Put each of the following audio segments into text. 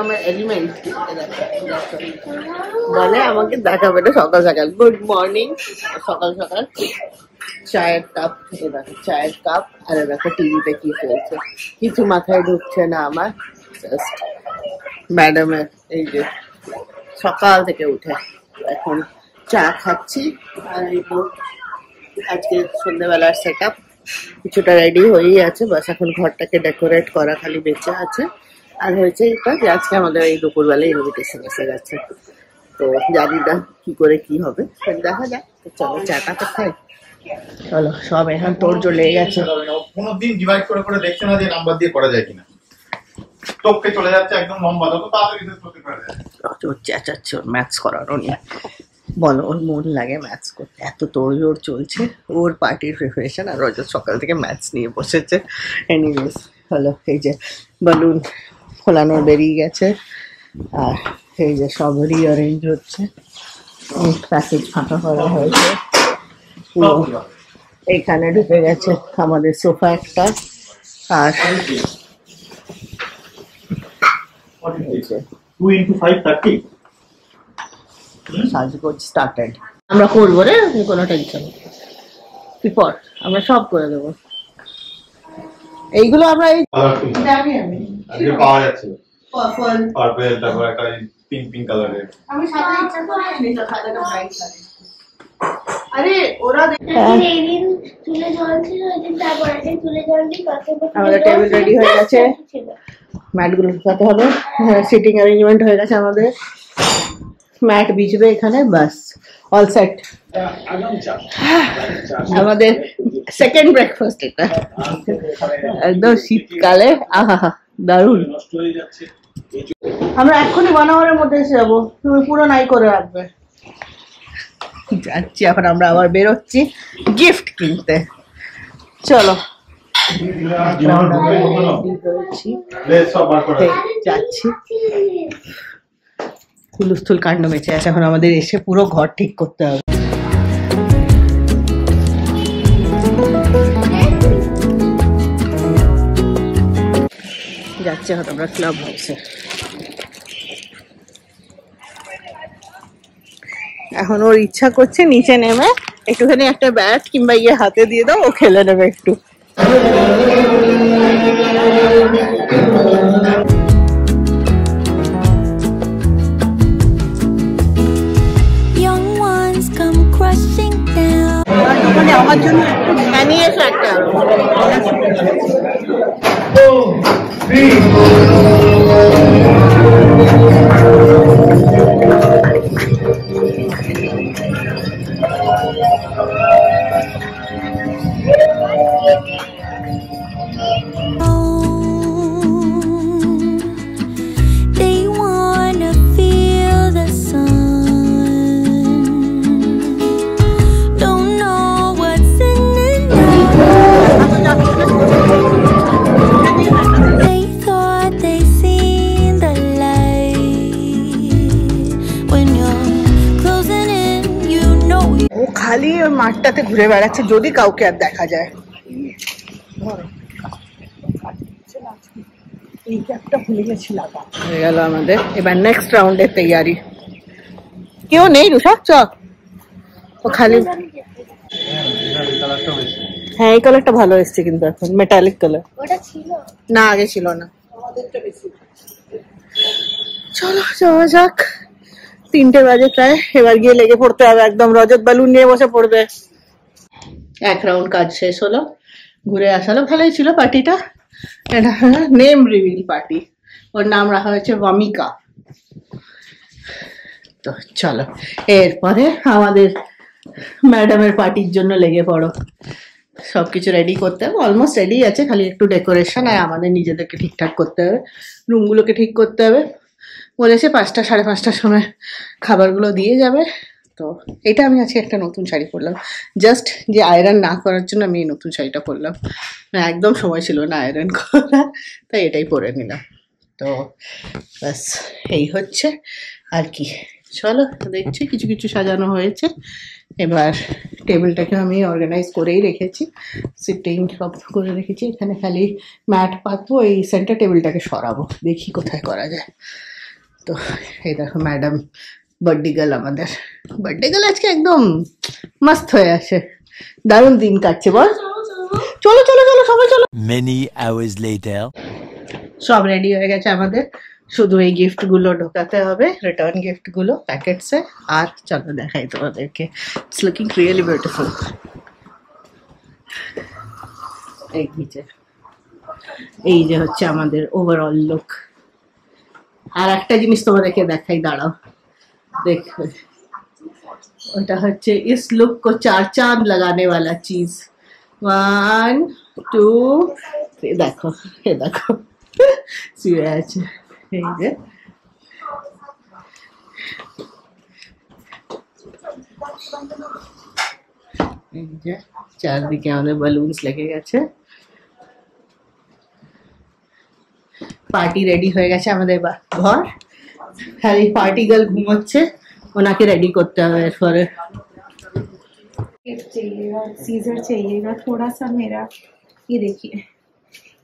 আমার এলিমেন্ট বলে আমাকে দেখাবে না সকাল সকাল। Good morning. সকাল সকাল চায়ের কাপ, দেখো চায়ের কাপ, আর দেখো টিভিতে কি চলছে, কিছু মাথায় ঢুকছে না আমার। জাস্ট ম্যাডামের এই যে সকাল থেকে উঠে এখন চা খাচ্ছি। আর এই তো আজকে সন্ধ্যেবেলার সেট আপ কিছুটা রেডি হয়েই আছে, বাস এখন ঘরটাকে ডেকোরেট করা খালি বেঁচে আছে। আর হয়েছে এটা যে আজকে আমাদের এই দুপুরবেলা ইনভিটেশন এসে গেছে, তো জানি না কি করে কি হবে, দেখা যাক। তো চলো চাটা তো খাই। চলো সব এখন তোর চলে গেছে। কোনোদিন ডিভাইড করে করে দেখছে না যে নাম্বার দিয়ে করা যায় কিনা, টপকে চলে যাচ্ছে একদম লম্বা, তত তাড়াতাড়ি শেষ করতে পারে। ওর চেঁচাচ্ছে ওর ম্যাথস করানো নিয়ে। বলো ওর মন লাগে ম্যাথস করতে, এত তোড়জোড় চলছে ওর পার্টির প্রিপারেশন, আর রজত সকাল থেকে ম্যাথস নিয়ে বসেছে। এনিওয়েজ হলো এই যে বালুন ফোলানো বেরিয়ে গেছে, আর এই যে সব রিঅ্যারেঞ্জ হচ্ছে। প্যাকেজ ফাঁকা করা হয়েছে, এইখানে ঢুকে গেছে আমাদের সোফা একটা। আর সাজগোজ স্টার্টেড। আমরা করবো রে, কোনো টেনশন নেই, তুই পর, আমরা সব করে দেবো। এইগুলো আমরা পাওয়া যাচ্ছে পার্পল, তারপর একটা পিঙ্ক পিঙ্ক কালারের। আমি সাদা ইচ্ছা করে নিলাম, সাদাটা ব্রাইট লাগে। আরে ওরা এইদিন চুলে জল ছিল, এইদিন তারপরে চুলে জল দিয়ে আমাদের টেবিল রেডি হয়ে গেছে, ম্যাট গুলো শুকাতে হবে, সিটিং অ্যারেঞ্জমেন্ট হয়ে গেছে আমাদের, ম্যাট বিছবে এখানে, বাস অল সেট। আমাদের সেকেন্ড ব্রেকফাস্ট এটা, একদম শীতকালে আহা দারুণ। আমরা এক্ষুনি 1 আওয়ারের মধ্যে এসে যাবো, তুমি পুরো নাই করে রাখবে। যাচ্ছি এখন, আমরা আবার বেরোচ্ছি গিফট কিনতে। চলো যাচ্ছি, হুলস্থুল কাণ্ড মেচে আছে। এখন আমাদের এসে পুরো ঘর ঠিক করতে হবে। যাচ্ছি এখন আমরা ক্লাব হাউসে। এখন ওর ইচ্ছা করছে নিচে নেমে একটুখানি একটা ব্যাট কিংবা ইয়ে হাতে দিয়ে দাও, ও খেলে নেবে একটু। আমার জন্য একটু বানিয়ে এসো একটা। খালি ওই মাঠটাতে ঘুরে বেড়াচ্ছে, যদি কাউকে আর দেখা যায়। এই ক্যাপটা ভুলে গেছিলাম, হয়ে গেল আমাদের। এবার নেক্সট রাউন্ডের তৈয়ারি। কেউ নেই রুষা, চ ও খালি। হ্যাঁ এই কালারটা ভালো এসছে, কিন্তু এখন মেটালিক কালার না, আগে ছিল না। চলো যাওয়া যাক, 3টে বাজে প্রায়। এবার গিয়ে লেগে পড়তে হবে একদম, রজত বালুন নিয়ে বসে পড়বে। 1 রাউন্ড কাজ শেষ হলো, ঘুরে আসালো, ভালোই ছিল পার্টিটা। এটা নেম রিভিল পার্টি, ওর নাম রাখা হয়েছে ওয়ামিকা। তো চলো এরপরে আমাদের ম্যাডামের পার্টির জন্য লেগে পড়ো। সবকিছু রেডি করতে হবে, অলমোস্ট রেডি আছে, খালি একটু ডেকোরেশন আর আমাদের নিজেদেরকে ঠিকঠাক করতে হবে, রুমগুলোকে ঠিক করতে হবে। বলেছে 5টা 5:30টার সময় খাবারগুলো দিয়ে যাবে। তো এটা আমি আজকে একটা নতুন শাড়ি পরলাম, জাস্ট যে আয়রন না করার জন্য আমি এই নতুন শাড়িটা পরলাম, একদম সময় ছিল না আয়রন করা, তাই এটাই পরে নিলাম। তো ব্যাস এই হচ্ছে আর কি। চলো দেখছি কিছু কিছু সাজানো হয়েছে। এবার টেবিলটাকে আমি অর্গানাইজ করেই রেখেছি, সিটিং সব করে রেখেছি। এখানে খালি ম্যাট পাতবো, এই সেন্টার টেবিলটাকে সরাবো, দেখি কোথায় করা যায়। তো এই দেখো ম্যাডাম বার্থডে গার্ল, আমাদের বার্থডে গার্ল আজকে একদম মস্ত হয়ে আছে, দারুণ দিন কাটছে বল। চলো চলো চলো সবাই চলো। Many hours later. সব রেডি হয়ে গেছে আমাদের, শুধু এই গিফট গুলো ঢোকাতে হবে, রিটার্ন গিফট গুলো প্যাকেটসে। আর চলো দেখাই তোমাদেরকে, ইটস লুকিং রিয়েলি বিউটিফুল। এই যে হচ্ছে আমাদের ওভারঅল লুক। আর একটা জিনিস তোমাদেরকে দেখাই, দাঁড়াও দেখো, ওটা হচ্ছে इस लुक को 4 चांद लगाने वाला चीज। 1 2 দেখো, এ দেখো শুয়ে আছে। এই যে এই যে চারদিকে আমাদের বালুনস লেগে গেছে। পার্টি রেডি হয়ে গেছে আমাদের ঘর, খালি পার্টি গার্ল ঘুমোচ্ছে, ওনাকে रेडी करते হবে। এরপরে गिफ्ट चाहिएगा, सीजर चाहिएगा थोड़ा सा मेरा। ये देखिए,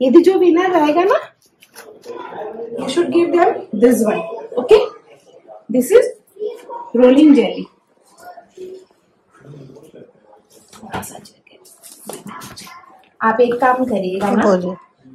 यदि जो विनर रहेगा ना, you should give them this one, okay? This is rolling jelly. आप एक काम करिएगा ना,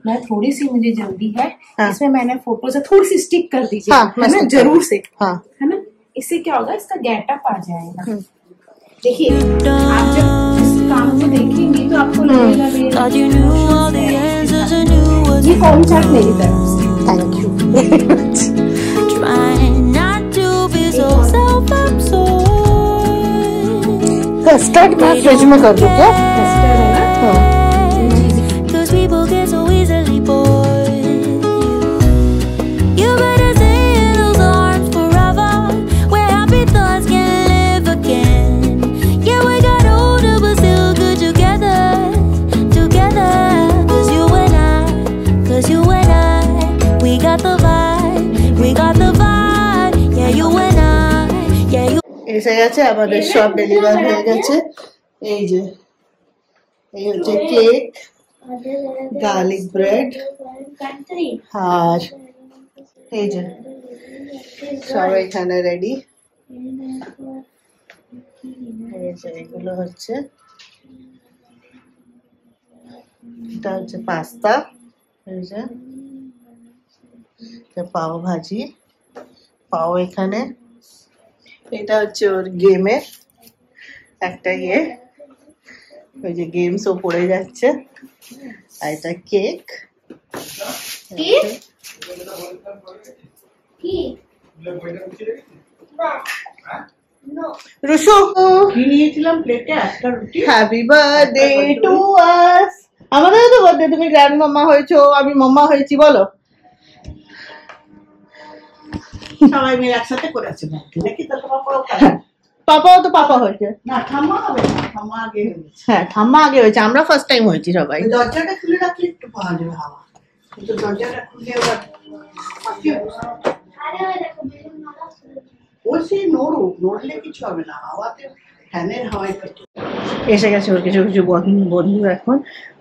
मैं थोड़ी सी, मुझे जल्दी है, इसमें मैंने फोटो से थोड़ी सी स्टिक कर दीजिए, है ना, जरूर से, है ना। इससे क्या होगा, इसका गेटअप आ जाएगा। देखिए, आप जब इस काम को देखेंगे तो आपको लगेगा ये कौन चाट मेरी तरफ से। Thank you. कस्टर्ड मैं फ्रिज में कर दूं क्या? कस्टर्ड है ना, এসে গেছে আমাদের, সব ডেলিভার হয়ে গেছে। এই যে এই হচ্ছে কেক, গার্লিক ব্রেড, আর এই যে সব এখানে রেডি। এই যে এগুলো হচ্ছে, এটা হচ্ছে পাস্তা, এই যে পাও ভাজি, পাও এখানে, এটা হচ্ছে ওর গেমের একটা ইয়ে, ওই যে গেমস ও পড়ে যাচ্ছে। আর এটা কেক, রুশু নিয়েছিলাম প্লেটে একটা রুটি। হ্যাপি বার্থডে টু আস, আমাদেরও তো বার্থডে, তুমি গ্র্যান্ড মামা হয়েছো, আমি মামা হয়েছি, বলো সবাই মিলে একসাথে করেছে নাকি? পাপাও তো পাপা হয়েছে না, ঠাম্মা হবে না, ঠাম্মা আগে হয়েছে। হ্যাঁ ঠাম্মা আগে হয়েছে, আমরা ফার্স্ট টাইম হয়েছি সবাই। দরজাটা খুলে রাখলে একটু পাওয়া যাবে হাওয়া, কিন্তু দরজাটা খুলে আবার ও সেই নড়লে কিছু হবে না, হাওয়াতে ফ্যানের হাওয়ায়। এসে গেছে ওর কিছু কিছু বন্ধু এখন,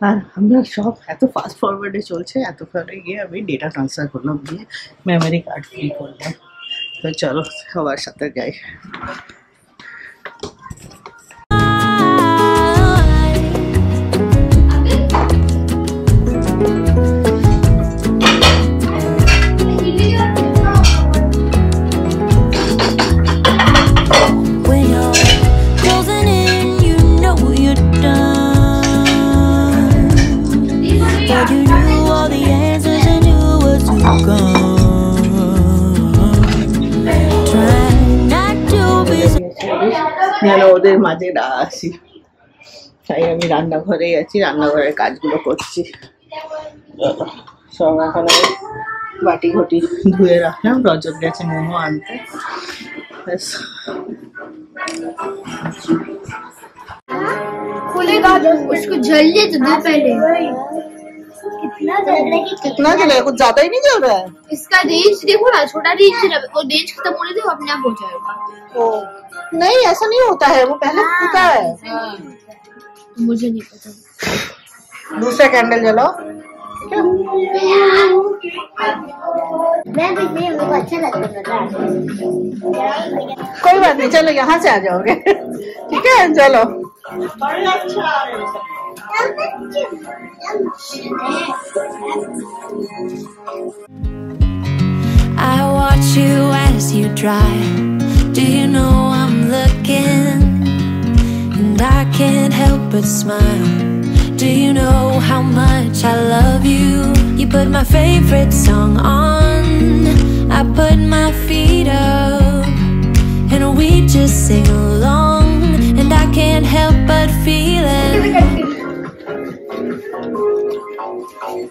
আর আমরা সব এত ফাস্ট ফরওয়ার্ডে চলছে। এত ফরে গিয়ে আমি ডেটা ট্রান্সফার করলাম, দিয়ে মেমোরি কার্ড ফ্রি করলাম। তো চলো সবার সাথে যাই। যেন ওদের মাঝে না আসি, তাই আমি রান্নাঘরে আছি, রান্নাঘরের কাজগুলো করছি। সব এখন আমি বাটি ঘটি ধুয়ে রাখলাম, রজত গেছে মোমো আনতে। खुलेगा उसको जल्दी तो दो पहले। कितना चल रहा है? कितना चलेगा? कुछ ज्यादा ही नहीं चल रहा है। इसका रेंज देखो ना, छोटा रेंज है, वो रेंज खत्म होने दो, अपने आप हो जाएगा। ओ, नहीं ऐसा नहीं होता है, वो पहले होता है। मुझे नहीं पता। दूसरा कैंडल जलाओ। मैं भी मेरे को अच्छा लगता है। कोई बात नहीं, चलो यहाँ से आ जाओगे। ठीक है, चलो। I watch you as you drive. Do you know I'm looking? And I can't help but smile. Do you know how much I love you? You put my favorite song on. I put my feet up and we just sing along. And I can't help but feel it.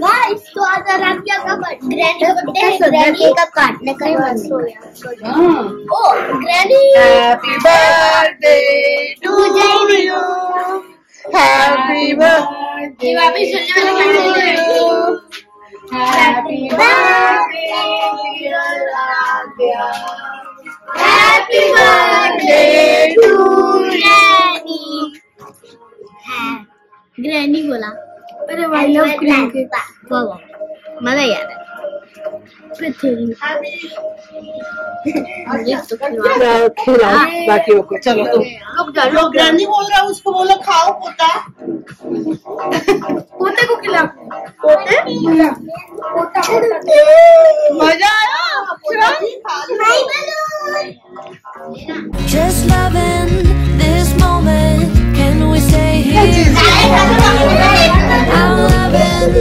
Guys, तो आज राखिया का granny का काटने का ओ granny. Happy birthday to you, happy birthday, वापस चलने वाले happy birthday happy birthday to granny. Granny बोला, अरे आई लव ग्रैनी। वाह, मजा याद है। पृथ्वी खिलाओ बाकियों को। चलो तुम जो ग्रैनी बोल रहा है उसको बोलो खाओ पोता। पोते को खिलाओ। पोते मजा आया। Just loving this moment. Can we stay here? I'm loving.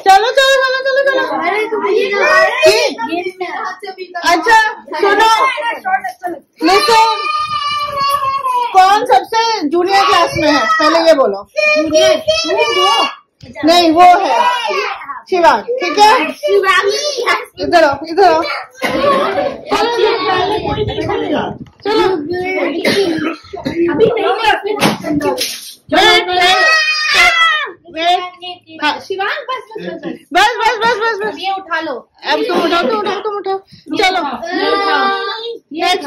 चलो चलो चलो चलो चलो। अच्छा सुनो, लेकिन कौन सबसे जूनियर क्लास में है? पहले ये बोलो। नहीं, वो है शिवांग। ठीक है, इधर आओ, इधर आओ। चलो शिवांग बस बस बस बस बस बस। ये उठा लो। अब तुम उठाओ, तुम उठाओ, तुम उठाओ। चलो next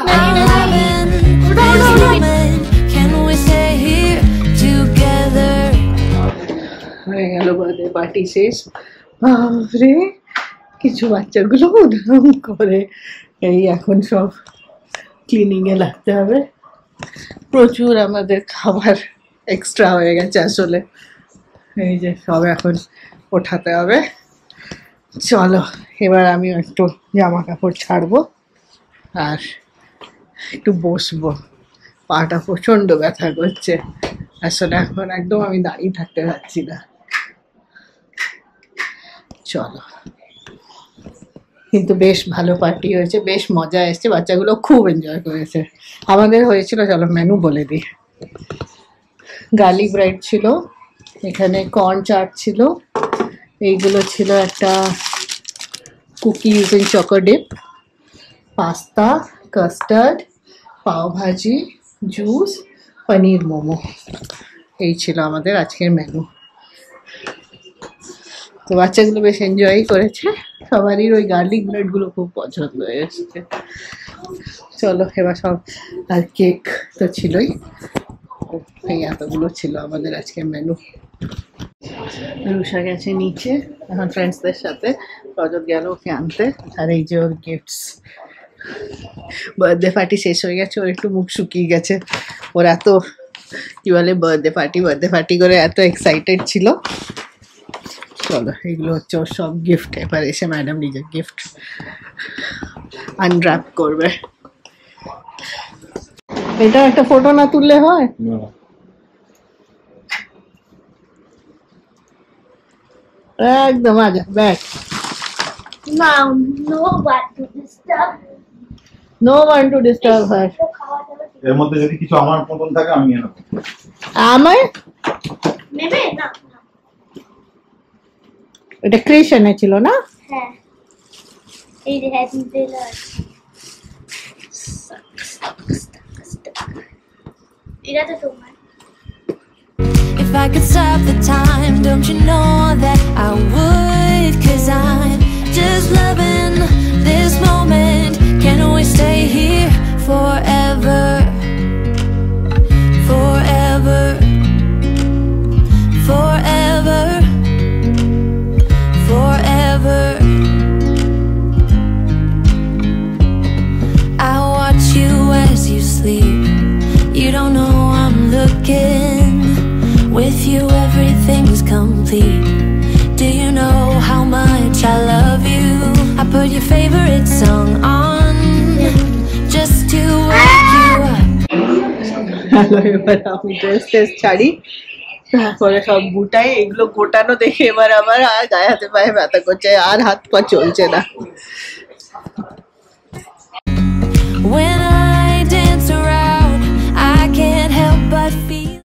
Loving this moment. Can we stay here together? হয়ে গেল বার্থডে পার্টি শেষ। বাপরে, কিছু বাচ্চাগুলো উধাম করে এই এখন সব ক্লিনিং এ লাগতে হবে। প্রচুর আমাদের খাবার এক্সট্রা হয়ে গেছে আসলে। এই যে সব এখন ওঠাতে হবে। চলো এবার আমি একটু জামা কাপড় ছাড়বো আর একটু বসবো। পাটা প্রচন্ড ব্যথা করছে আসলে, এখন একদম আমি দাঁড়িয়ে থাকতে পারছি না। চলো, কিন্তু বেশ ভালো পার্টি হয়েছে, বেশ মজা এসেছে, বাচ্চাগুলো খুব এনজয় করেছে। আমাদের হয়েছিল, চলো মেনু বলে দিই। গার্লিক ব্রেড ছিল, এখানে কর্ন চাট ছিল, এইগুলো ছিল একটা cookie using choco dip, pasta, custard, pav bhaji, juice, পনির মোমো। এই ছিল আমাদের আজকের মেনু। তো বাচ্চাগুলো বেশ এনজয় করেছে, সবারই ওই গার্লিক ব্রেডগুলো খুব পছন্দ হয়ে এসছে। চলো এবার সব, আর কেক তো ছিলই। এই এতগুলো ছিল আমাদের আজকের মেনু। রুষা গেছে নিচে এখন ফ্রেন্ডসদের সাথে, রজত গেল ওকে আনতে। আর এই যে ওর গিফটস। বার্থডে পার্টি শেষ হয়ে গেছে, ওর একটু মুখ শুকিয়ে গেছে। ওর এত কি বলে বার্থডে পার্টি করে এত এক্সাইটেড ছিল। চলো এগুলো হচ্ছে ওর সব গিফট। এবার এসে ম্যাডাম নিজের গিফট আনর্যাপ করবে। এটা একটা ফটো না তুললে হয়? একদম আজা back. Now, no one to disturb. No one to disturb her. এর মধ্যে যদি কিছু আমার মতন থাকে আমি নিয়ে নেবো। আমায় নেবে না? এটা ক্রিশ এনেছিল না? হ্যাঁ, এই যে হ্যাপি টেলার। এটা তো তোমার। If I could stop the time, don't you know that I would? 'Cause I'm just loving this moment. Can we stay here forever? Forever. Forever. Forever. I watch you as you sleep. You don't know I'm looking. With you everything's complete. Do you know how much I love you? I put your favorite song on just to wake you up. Hello, এবার আমি dress ছাড়ি, তারপরে সব বুটাই, এগুলো গোটানো দেখে এবার আমার আর গায়ে হাতে পায়ে ব্যথা করছে, আর হাত পা চলছে না। When I